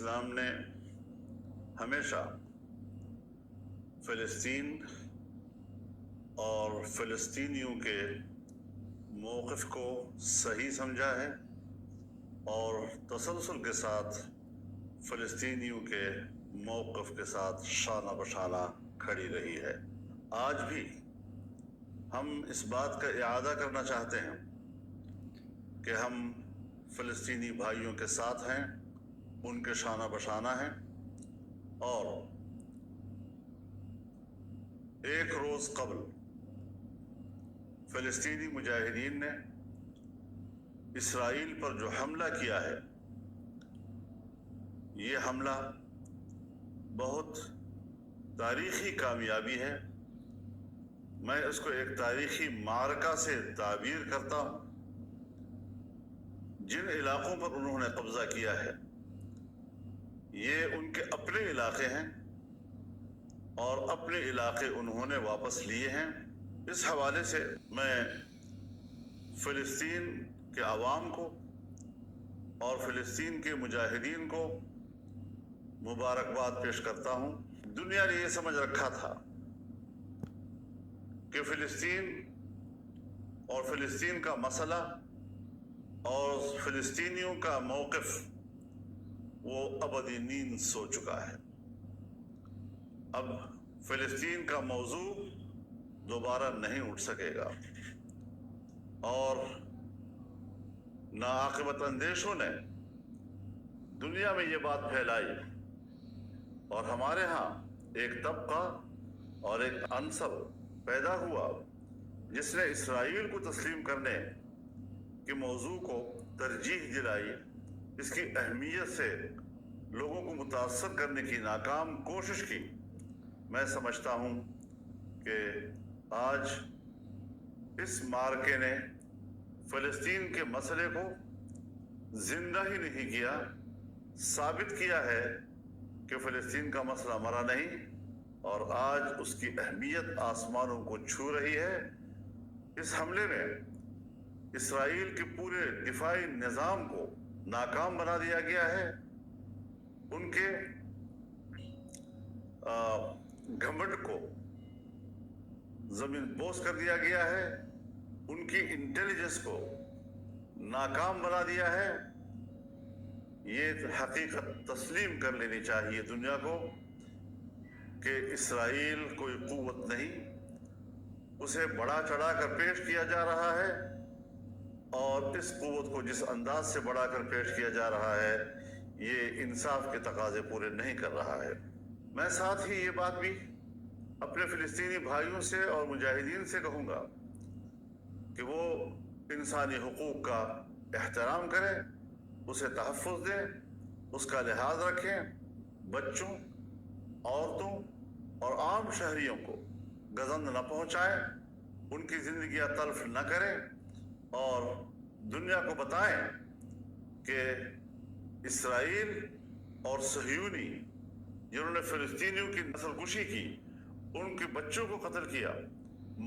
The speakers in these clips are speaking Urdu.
اسلام نے ہمیشہ فلسطین اور فلسطینیوں کے موقف کو صحیح سمجھا ہے اور تسلسل کے ساتھ فلسطینیوں کے موقف کے ساتھ شانہ بشانہ کھڑی رہی ہے۔ آج بھی ہم اس بات کا اعادہ کرنا چاہتے ہیں کہ ہم فلسطینی بھائیوں کے ساتھ ہیں، ان کے شانہ بشانہ ہیں، اور ایک روز قبل فلسطینی مجاہدین نے اسرائیل پر جو حملہ کیا ہے، یہ حملہ بہت تاریخی کامیابی ہے۔ میں اس کو ایک تاریخی معرکہ سے تعبیر کرتا ہوں۔ جن علاقوں پر انہوں نے قبضہ کیا ہے یہ ان کے اپنے علاقے ہیں اور اپنے علاقے انہوں نے واپس لیے ہیں۔ اس حوالے سے میں فلسطین کے عوام کو اور فلسطین کے مجاہدین کو مبارکباد پیش کرتا ہوں۔ دنیا نے یہ سمجھ رکھا تھا کہ فلسطین اور فلسطین کا مسئلہ اور فلسطینیوں کا موقف وہ ابدی نیند سو چکا ہے۔ اب فلسطین کا موضوع دوبارہ نہیں اٹھ سکے گا، اور ناعاقبت اندیشوں نے دنیا میں یہ بات پھیلائی، اور ہمارے ہاں ایک طبقہ اور ایک عنصر پیدا ہوا جس نے اسرائیل کو تسلیم کرنے کے موضوع کو ترجیح دلائی، اس کی اہمیت سے لوگوں کو متاثر کرنے کی ناکام کوشش کی۔ میں سمجھتا ہوں کہ آج اس معرکے نے فلسطین کے مسئلے کو زندہ ہی نہیں کیا، ثابت کیا ہے کہ فلسطین کا مسئلہ مرا نہیں، اور آج اس کی اہمیت آسمانوں کو چھو رہی ہے۔ اس حملے میں اسرائیل کے پورے دفاعی نظام کو ناکام بنا دیا گیا ہے، ان کے گھمنڈ کو زمین بوس کر دیا گیا ہے، ان کی انٹیلیجنس کو ناکام بنا دیا ہے۔ یہ حقیقت تسلیم کر لینی چاہیے دنیا کو کہ اسرائیل کوئی قوت نہیں، اسے بڑا چڑھا کر پیش کیا جا رہا ہے، اور اس قوت کو جس انداز سے بڑھا کر پیش کیا جا رہا ہے یہ انصاف کے تقاضے پورے نہیں کر رہا ہے۔ میں ساتھ ہی یہ بات بھی اپنے فلسطینی بھائیوں سے اور مجاہدین سے کہوں گا کہ وہ انسانی حقوق کا احترام کریں، اسے تحفظ دیں، اس کا لحاظ رکھیں، بچوں، عورتوں اور عام شہریوں کو گزند نہ پہنچائیں، ان کی زندگیاں تلف نہ کریں، اور دنیا کو بتائیں کہ اسرائیل اور صہیونی جنہوں نے فلسطینیوں کی نسل کشی کی، ان کے بچوں کو قتل کیا،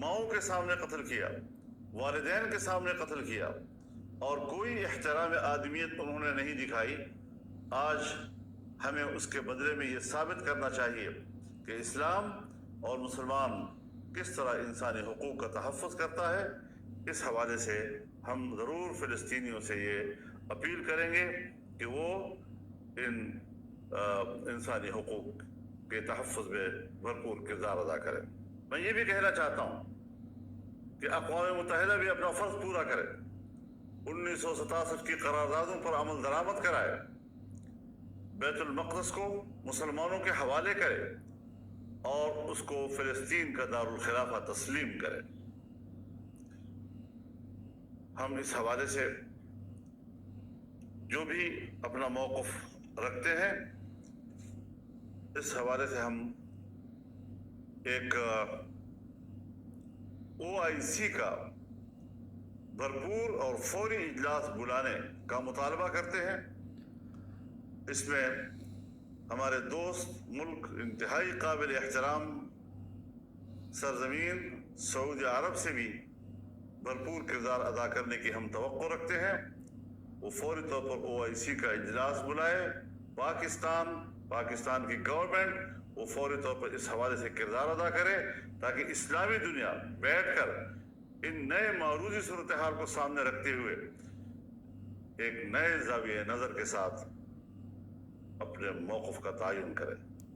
ماؤں کے سامنے قتل کیا، والدین کے سامنے قتل کیا، اور کوئی احترام آدمیت انہوں نے نہیں دکھائی، آج ہمیں اس کے بدلے میں یہ ثابت کرنا چاہیے کہ اسلام اور مسلمان کس طرح انسانی حقوق کا تحفظ کرتا ہے۔ اس حوالے سے ہم ضرور فلسطینیوں سے یہ اپیل کریں گے کہ وہ ان انسانی حقوق کے تحفظ میں بھرپور کردار ادا کریں۔ میں یہ بھی کہنا چاہتا ہوں کہ اقوام متحدہ بھی اپنا فرض پورا کرے، 1967 کی قراردادوں پر عمل درآمد کرائے، بیت المقدس کو مسلمانوں کے حوالے کرے، اور اس کو فلسطین کا دارالخلافہ تسلیم کرے۔ ہم اس حوالے سے جو بھی اپنا موقف رکھتے ہیں، اس حوالے سے ہم ایک OIC کا بھرپور اور فوری اجلاس بلانے کا مطالبہ کرتے ہیں۔ اس میں ہمارے دوست ملک انتہائی قابل احترام سرزمین سعودی عرب سے بھی بھرپور کردار ادا کرنے کی ہم توقع رکھتے ہیں۔ وہ فوری طور پر OIC کا اجلاس بلائے پاکستان کی گورنمنٹ وہ فوری طور پر اس حوالے سے کردار ادا کرے تاکہ اسلامی دنیا بیٹھ کر ان نئے معروضی صورتحال کو سامنے رکھتے ہوئے ایک نئے زاویہ نظر کے ساتھ اپنے موقف کا تعین کرے.